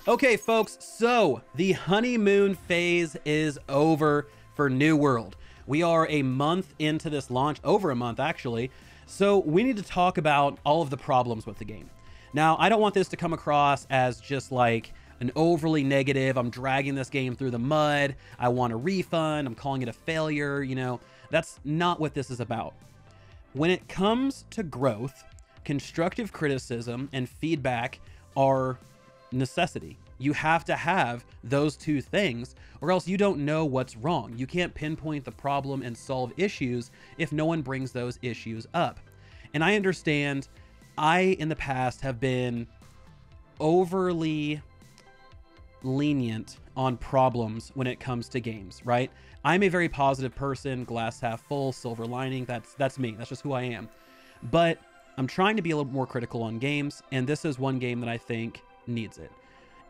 Okay, folks, so the honeymoon phase is over for New World. We are a month into this launch, over a month actually, so we need to talk about all of the problems with the game. Now, I don't want this to come across as just like an overly negative, I'm dragging this game through the mud, I want a refund, I'm calling it a failure, you know, that's not what this is about. When it comes to growth, constructive criticism and feedback are necessity. You have to have those two things, or else you don't know what's wrong. You can't pinpoint the problem and solve issues if no one brings those issues up. And I understand I, in the past, have been overly lenient on problems when it comes to games, right? I'm a very positive person, glass half full, silver lining. That's me. That's just who I am. But I'm trying to be a little more critical on games, and this is one game that I think needs it.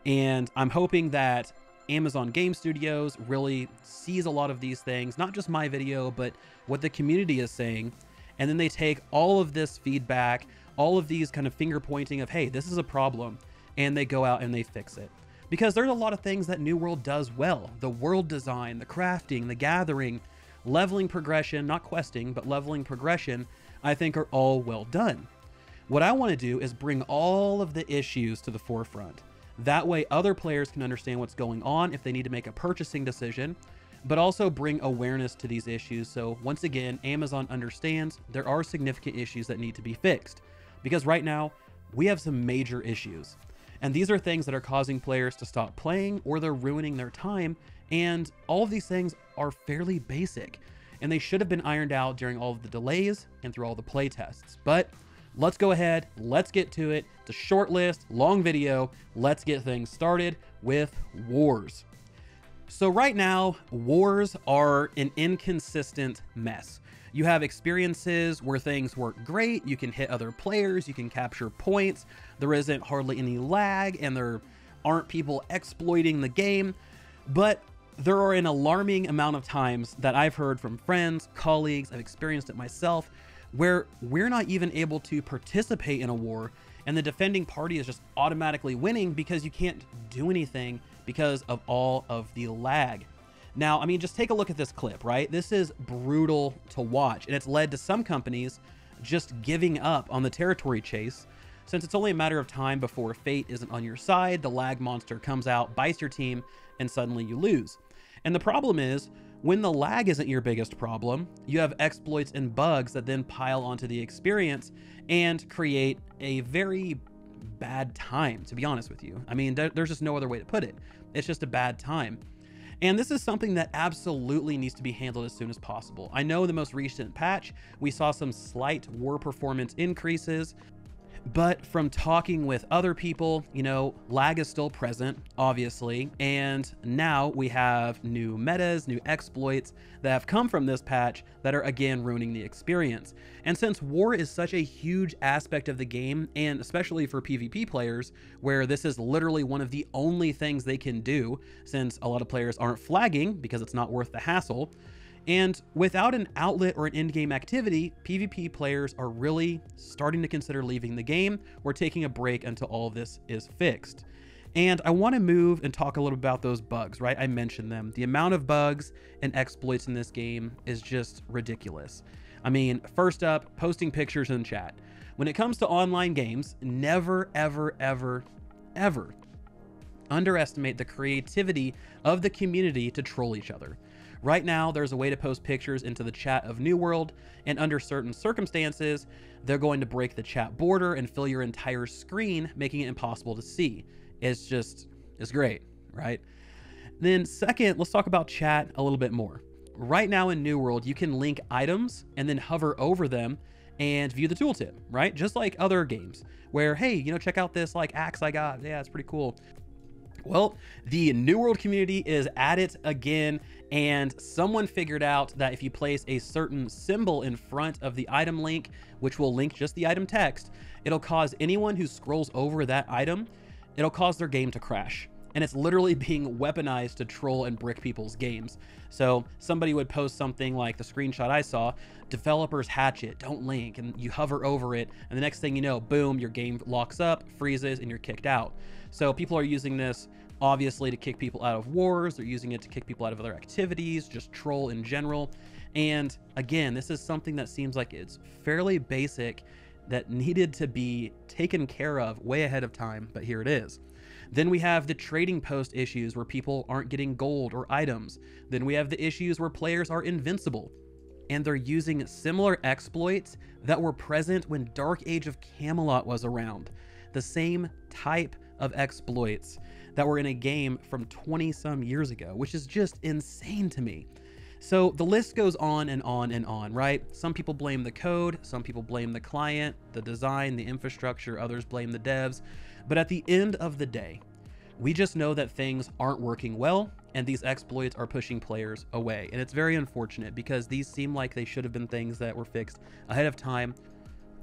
And I'm hoping that Amazon Game Studios really sees a lot of these things, not just my video, but what the community is saying. And then they take all of this feedback, all of these kind of finger pointing of, hey, this is a problem, and they go out and they fix it. Because there's a lot of things that New World does well. The world design, the crafting, the gathering, leveling progression, not questing, but leveling progression, I think are all well done. What I want to do is bring all of the issues to the forefront. That way other players can understand what's going on if they need to make a purchasing decision, but also bring awareness to these issues. So once again, Amazon understands there are significant issues that need to be fixed, because right now we have some major issues. And these are things that are causing players to stop playing, or they're ruining their time. And all of these things are fairly basic, and they should have been ironed out during all of the delays and through all the play tests. But let's go ahead, let's get to it. It's a short list, long video. Let's get things started with wars. So right now, wars are an inconsistent mess. You have experiences where things work great, you can hit other players, you can capture points, there isn't hardly any lag, and there aren't people exploiting the game. But there are an alarming amount of times that I've heard from friends, colleagues, I've experienced it myself, where we're not even able to participate in a war, and the defending party is just automatically winning because you can't do anything because of all of the lag. Now, I mean, just take a look at this clip, right? This is brutal to watch, and it's led to some companies just giving up on the territory chase, since it's only a matter of time before fate isn't on your side, the lag monster comes out, bites your team, and suddenly you lose. And the problem is, when the lag isn't your biggest problem, you have exploits and bugs that then pile onto the experience and create a very bad time, to be honest with you. I mean, there's just no other way to put it. It's just a bad time. And this is something that absolutely needs to be handled as soon as possible. I know the most recent patch, we saw some slight war performance increases, but from talking with other people, you know, lag is still present, obviously, and now we have new metas, new exploits that have come from this patch that are again ruining the experience. And since war is such a huge aspect of the game, and especially for PvP players, where this is literally one of the only things they can do, since a lot of players aren't flagging because it's not worth the hassle, and without an outlet or an in-game activity, PvP players are really starting to consider leaving the game or taking a break until all of this is fixed. And I want to move and talk a little about those bugs, right? I mentioned them. The amount of bugs and exploits in this game is just ridiculous. I mean, first up, posting pictures in chat. When it comes to online games, never, ever, ever, ever underestimate the creativity of the community to troll each other. Right now, there's a way to post pictures into the chat of New World, and under certain circumstances, they're going to break the chat border and fill your entire screen, making it impossible to see. It's great, right? Then second, let's talk about chat a little bit more. Right now in New World, you can link items and then hover over them and view the tooltip, right? Just like other games where, hey, you know, check out this like axe I got. Yeah, it's pretty cool. Well, the New World community is at it again, and someone figured out that if you place a certain symbol in front of the item link, which will link just the item text, it'll cause anyone who scrolls over that item, it'll cause their game to crash. And it's literally being weaponized to troll and brick people's games. So somebody would post something like the screenshot I saw, developers hatch it, don't link, and you hover over it, and the next thing you know, boom, your game locks up, freezes, and you're kicked out. So people are using this obviously to kick people out of wars. They're using it to kick people out of other activities, just troll in general. And again, this is something that seems like it's fairly basic that needed to be taken care of way ahead of time, but here it is. Then we have the trading post issues where people aren't getting gold or items. Then we have the issues where players are invincible and they're using similar exploits that were present when Dark Age of Camelot was around. The same type of exploits that were in a game from 20 some years ago, which is just insane to me. So the list goes on and on and on, right? Some people blame the code, some people blame the client, the design, the infrastructure, others blame the devs. But at the end of the day, we just know that things aren't working well and these exploits are pushing players away. And it's very unfortunate because these seem like they should have been things that were fixed ahead of time,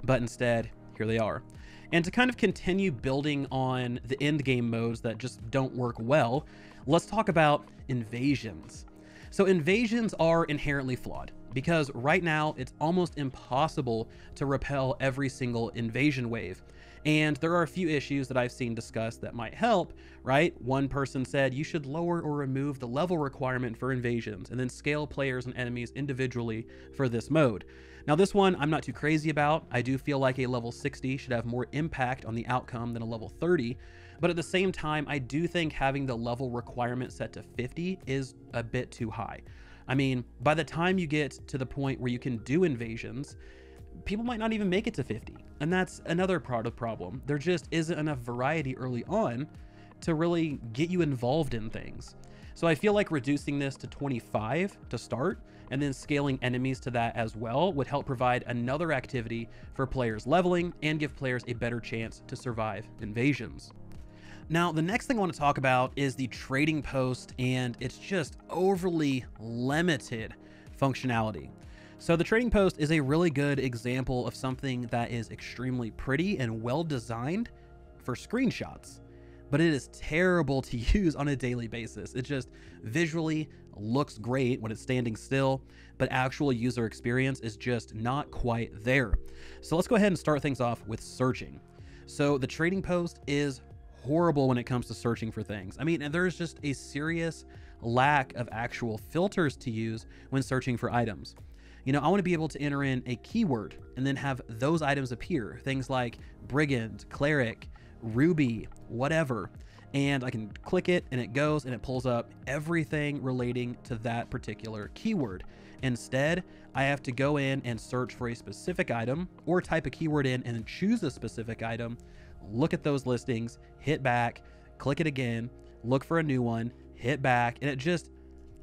but instead, here they are. And to kind of continue building on the end game modes that just don't work well, let's talk about invasions. So invasions are inherently flawed because right now it's almost impossible to repel every single invasion wave. And there are a few issues that I've seen discussed that might help, right? One person said you should lower or remove the level requirement for invasions and then scale players and enemies individually for this mode. Now this one I'm not too crazy about. I do feel like a level 60 should have more impact on the outcome than a level 30. But at the same time, I do think having the level requirement set to 50 is a bit too high. I mean, by the time you get to the point where you can do invasions, people might not even make it to 50. And that's another part of the problem. There just isn't enough variety early on to really get you involved in things. So I feel like reducing this to 25 to start and then scaling enemies to that as well would help provide another activity for players leveling and give players a better chance to survive invasions. Now, the next thing I want to talk about is the trading post and it's just overly limited functionality. So the trading post is a really good example of something that is extremely pretty and well designed for screenshots, but it is terrible to use on a daily basis. It just visually looks great when it's standing still, but actual user experience is just not quite there. So let's go ahead and start things off with searching. So the trading post is horrible when it comes to searching for things. I mean, and there's just a serious lack of actual filters to use when searching for items. You know, I want to be able to enter in a keyword and then have those items appear. Things like brigand, cleric, ruby, whatever. And I can click it and it goes and it pulls up everything relating to that particular keyword. Instead, I have to go in and search for a specific item or type a keyword in and choose a specific item, look at those listings, hit back, click it again, look for a new one, hit back, and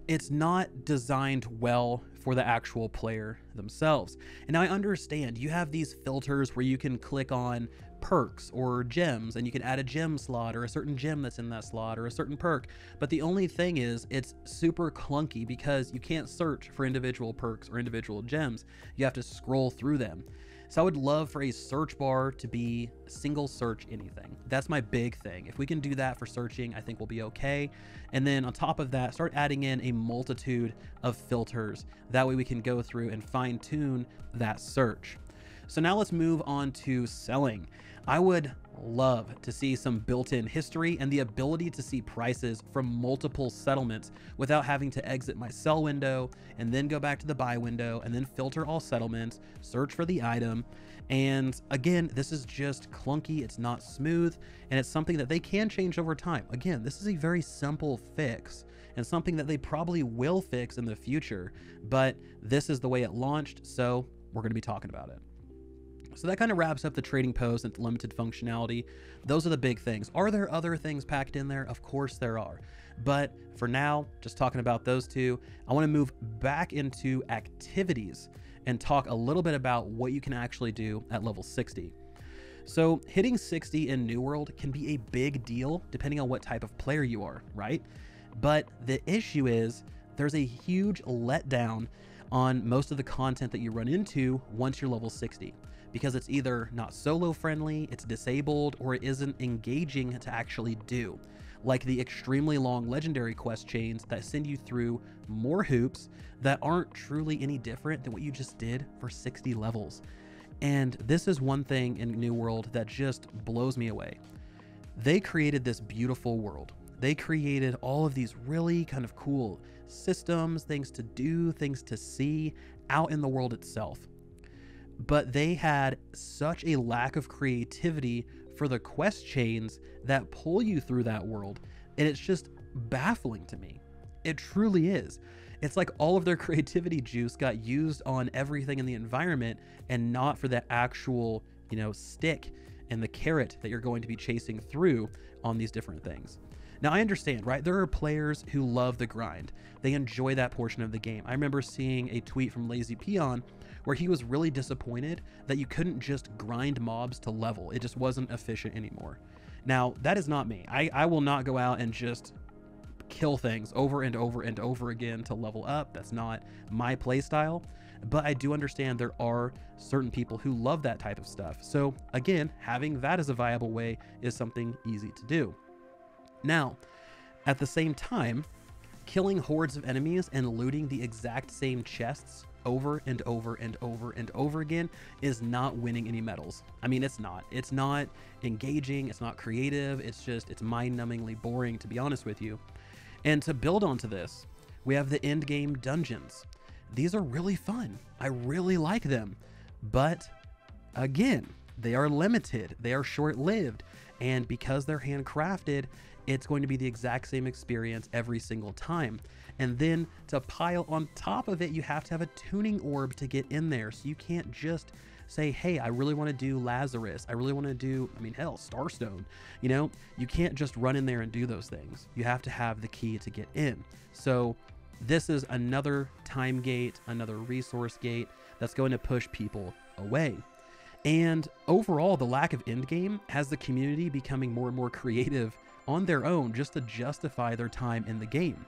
it's not designed well for the actual player themselves. And now I understand you have these filters where you can click on perks or gems and you can add a gem slot or a certain gem that's in that slot or a certain perk. But the only thing is it's super clunky because you can't search for individual perks or individual gems. You have to scroll through them. So I would love for a search bar to be single search anything. That's my big thing. If we can do that for searching, I think we'll be okay. And then on top of that, start adding in a multitude of filters. That way we can go through and fine tune that search. So now let's move on to selling. I would love to see some built-in history and the ability to see prices from multiple settlements without having to exit my sell window and then go back to the buy window and then filter all settlements, search for the item. And again, this is just clunky, it's not smooth, and it's something that they can change over time. Again, this is a very simple fix and something that they probably will fix in the future, but this is the way it launched, so we're going to be talking about it. So that kind of wraps up the trading post and limited functionality. Those are the big things. Are there other things packed in there? Of course there are. But for now, just talking about those two, I want to move back into activities and talk a little bit about what you can actually do at level 60. So hitting 60 in New World can be a big deal depending on what type of player you are, right? But the issue is there's a huge letdown on most of the content that you run into once you're level 60. Because it's either not solo friendly, it's disabled, or it isn't engaging to actually do. Like the extremely long legendary quest chains that send you through more hoops that aren't truly any different than what you just did for 60 levels. And this is one thing in New World that just blows me away. They created this beautiful world. They created all of these really kind of cool systems, things to do, things to see out in the world itself. But they had such a lack of creativity for the quest chains that pull you through that world. And it's just baffling to me. It truly is. It's like all of their creativity juice got used on everything in the environment and not for the actual, stick and the carrot that you're going to be chasing through on these different things. Now, I understand, right? There are players who love the grind. They enjoy that portion of the game. I remember seeing a tweet from Lazy Peon where he was really disappointed that you couldn't just grind mobs to level. It just wasn't efficient anymore. Now, that is not me. I will not go out and just kill things over and over and over again to level up. That's not my play style. But I do understand there are certain people who love that type of stuff. So again, having that as a viable way is something easy to do. Now, at the same time, killing hordes of enemies and looting the exact same chests over and over and over and over again is not winning any medals. I mean, it's not engaging. It's not creative. It's mind-numbingly boring, to be honest with you. And to build onto this, we have the end game dungeons. These are really fun. I really like them. But again, they are limited. They are short-lived. And because they're handcrafted, it's going to be the exact same experience every single time. And then to pile on top of it, you have to have a tuning orb to get in there. So you can't just say, hey, I really want to do Lazarus. I really want to do, hell, Starstone. You can't just run in there and do those things. You have to have the key to get in. So this is another time gate, another resource gate that's going to push people away. And overall, the lack of endgame has the community becoming more and more creative on their own just to justify their time in the game.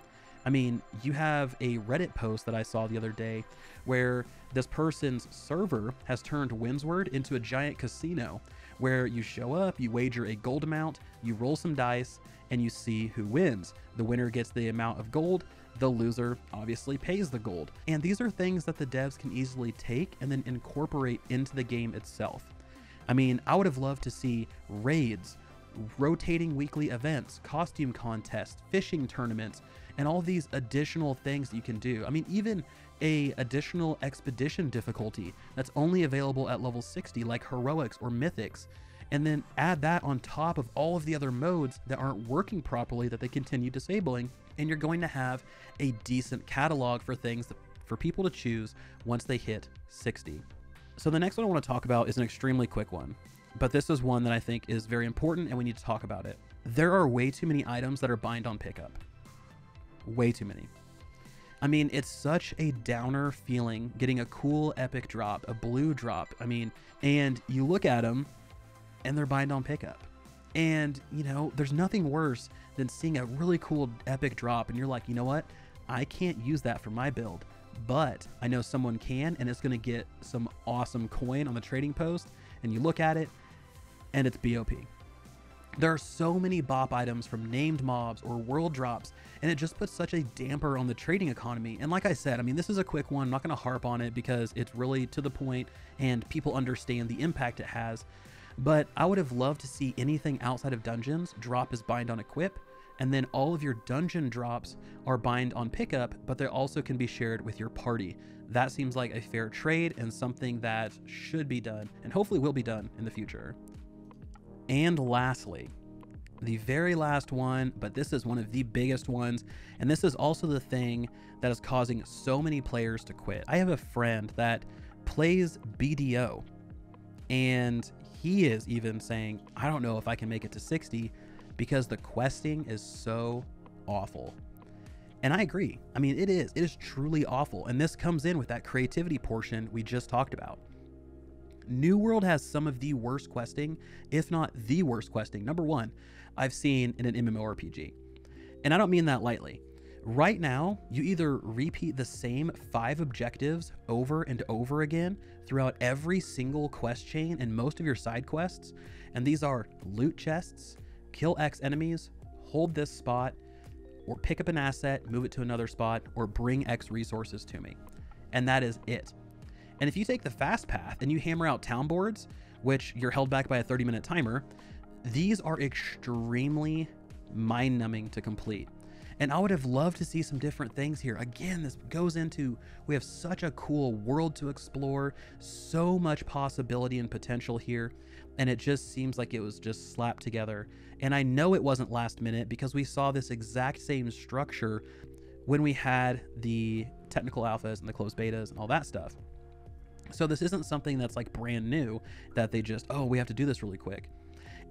You have a Reddit post that I saw the other day where this person's server has turned Windsward into a giant casino where you show up, you wager a gold amount, you roll some dice, and you see who wins. The winner gets the amount of gold, the loser obviously pays the gold. And these are things that the devs can easily take and then incorporate into the game itself. I would have loved to see raids, rotating weekly events, costume contests, fishing tournaments, and all these additional things that you can do. Even a additional expedition difficulty that's only available at level 60, like heroics or mythics, and then add that on top of all of the other modes that aren't working properly that they continue disabling, and you're going to have a decent catalog for things for people to choose once they hit 60. So the next one I want to talk about is an extremely quick one, but this is one that I think is very important and we need to talk about it. There are way too many items that are bind on pickup. Way too many. It's such a downer feeling getting a cool epic drop, a blue drop. And you look at them and they're bind on pickup. And, there's nothing worse than seeing a really cool epic drop and you're like, you know what? I can't use that for my build, but I know someone can, and it's going to get some awesome coin on the trading post. And you look at it and it's BOP. There are so many BOP items from named mobs or world drops, and it just puts such a damper on the trading economy. And like I said, this is a quick one. I'm not going to harp on it because it's really to the point and people understand the impact it has. But I would have loved to see anything outside of dungeons drop as bind on equip, and then all of your dungeon drops are bind on pickup, but they also can be shared with your party. That seems like a fair trade and something that should be done and hopefully will be done in the future. And lastly, the very last one, but this is one of the biggest ones, and this is also the thing that is causing so many players to quit. I have a friend that plays BDO, and he is even saying, I don't know if I can make it to 60 because the questing is so awful. And I agree. It is truly awful. And this comes in with that creativity portion we just talked about. New World has some of the worst questing, if not the worst questing. Number one, I've seen in an MMORPG. And I don't mean that lightly. Right now, you either repeat the same 5 objectives over and over again throughout every single quest chain and most of your side quests. And these are loot chests, kill X enemies, hold this spot, or pick up an asset, move it to another spot, or bring X resources to me. And that is it. And if you take the fast path and you hammer out town boards, which you're held back by a 30-minute timer, These are extremely mind-numbing to complete. And I would have loved to see some different things here. Again, this goes into, we have such a cool world to explore, so much possibility and potential here, and it just seems like it was just slapped together. And I know it wasn't last minute because we saw this exact same structure when we had the technical alphas and the closed betas and all that stuff. So this isn't something that's like brand new that they just, oh, we have to do this really quick.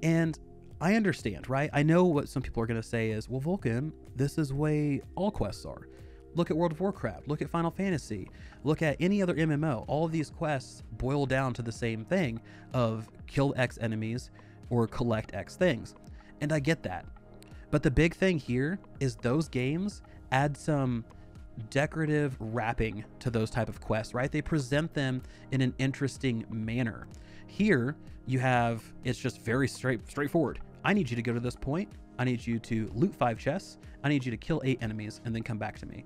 And I understand, right? I know what some people are going to say is, well, Vulkan, this is way all quests are. Look at World of Warcraft, look at Final Fantasy, look at any other MMO. All of these quests boil down to the same thing of kill X enemies or collect X things. And I get that. But the big thing here is those games add some decorative wrapping to those type of quests, right? They present them in an interesting manner. Here you have, it's just very straightforward. I need you to go to this point. I need you to loot 5 chests. I need you to kill 8 enemies and then come back to me.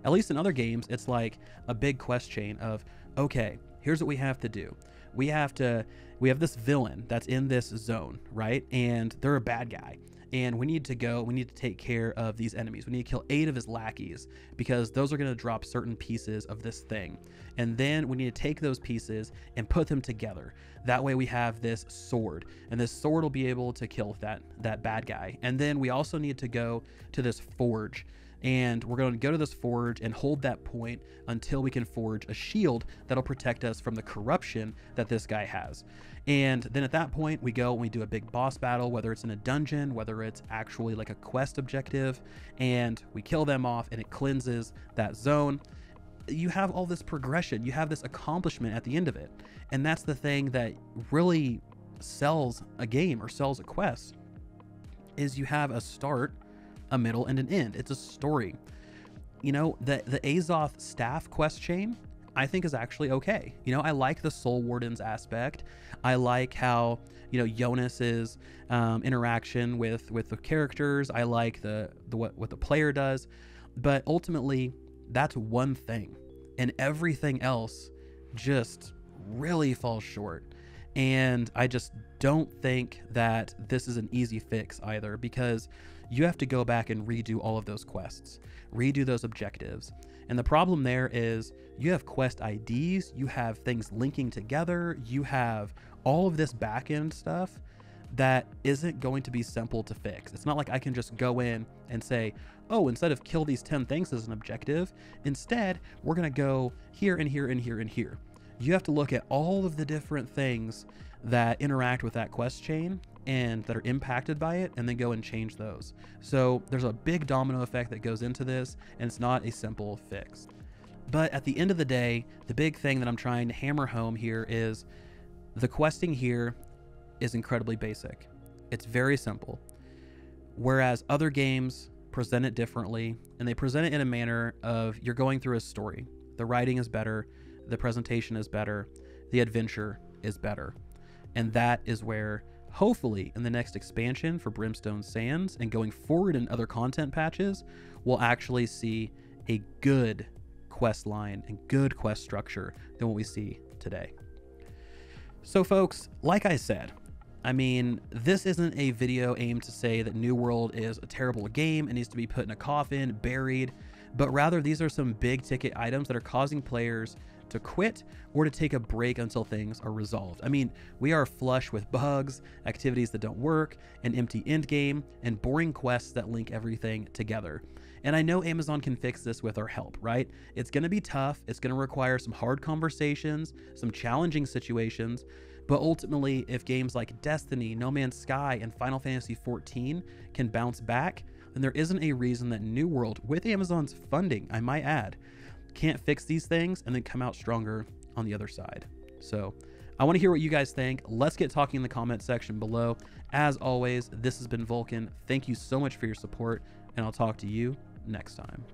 At least in other games, it's like a big quest chain of, okay, here's what we have to do. We have this villain that's in this zone, right? And they're a bad guy. And we need to take care of these enemies. We need to kill 8 of his lackeys because those are going to drop certain pieces of this thing. And then we need to take those pieces and put them together. That way we have this sword, and this sword will be able to kill that bad guy. And then we also need to go to this forge, and we're going to go to this forge and hold that point until we can forge a shield that'll protect us from the corruption that this guy has. And then at that point we go and we do a big boss battle, whether it's in a dungeon, whether it's actually like a quest objective, and we kill them off and it cleanses that zone. You have all this progression, you have this accomplishment at the end of it. And that's the thing that really sells a game or sells a quest, is you have a start, a middle, and an end. It's a story. You know, the Azoth staff quest chain, I think is actually okay. You know, I like the Soul Wardens aspect. I like how, you know, Jonas's interaction with the characters. I like what the player does. But ultimately, that's one thing. And everything else just really falls short. And I just don't think that this is an easy fix either, because you have to go back and redo all of those quests, redo those objectives. And the problem there is you have quest IDs, you have things linking together, you have all of this back-end stuff that isn't going to be simple to fix. It's not like I can just go in and say, oh, instead of kill these 10 things as an objective, instead we're gonna go here and here and here and here. You have to look at all of the different things that interact with that quest chain and that are impacted by it, and then go and change those. So there's a big domino effect that goes into this, and it's not a simple fix. But at the end of the day, the big thing that I'm trying to hammer home here is the questing here is incredibly basic. It's very simple. Whereas other games present it differently, and they present it in a manner of you're going through a story. The writing is better, the presentation is better, the adventure is better. And that is where, hopefully, in the next expansion for Brimstone Sands and going forward in other content patches, we'll actually see a good quest line and good quest structure than what we see today. So folks, like I said, I mean, this isn't a video aimed to say that New World is a terrible game and needs to be put in a coffin, buried, but rather these are some big ticket items that are causing players to quit or to take a break until things are resolved. I mean, we are flush with bugs, activities that don't work, an empty end game, and boring quests that link everything together. And I know Amazon can fix this with our help, right? It's gonna be tough, it's gonna require some hard conversations, some challenging situations, but ultimately, if games like Destiny, No Man's Sky, and Final Fantasy XIV can bounce back, then there isn't a reason that New World, with Amazon's funding, I might add, can't fix these things and then come out stronger on the other side. So I want to hear what you guys think. Let's get talking in the comment section below. As always, this has been Vulkan. Thank you so much for your support, and I'll talk to you next time.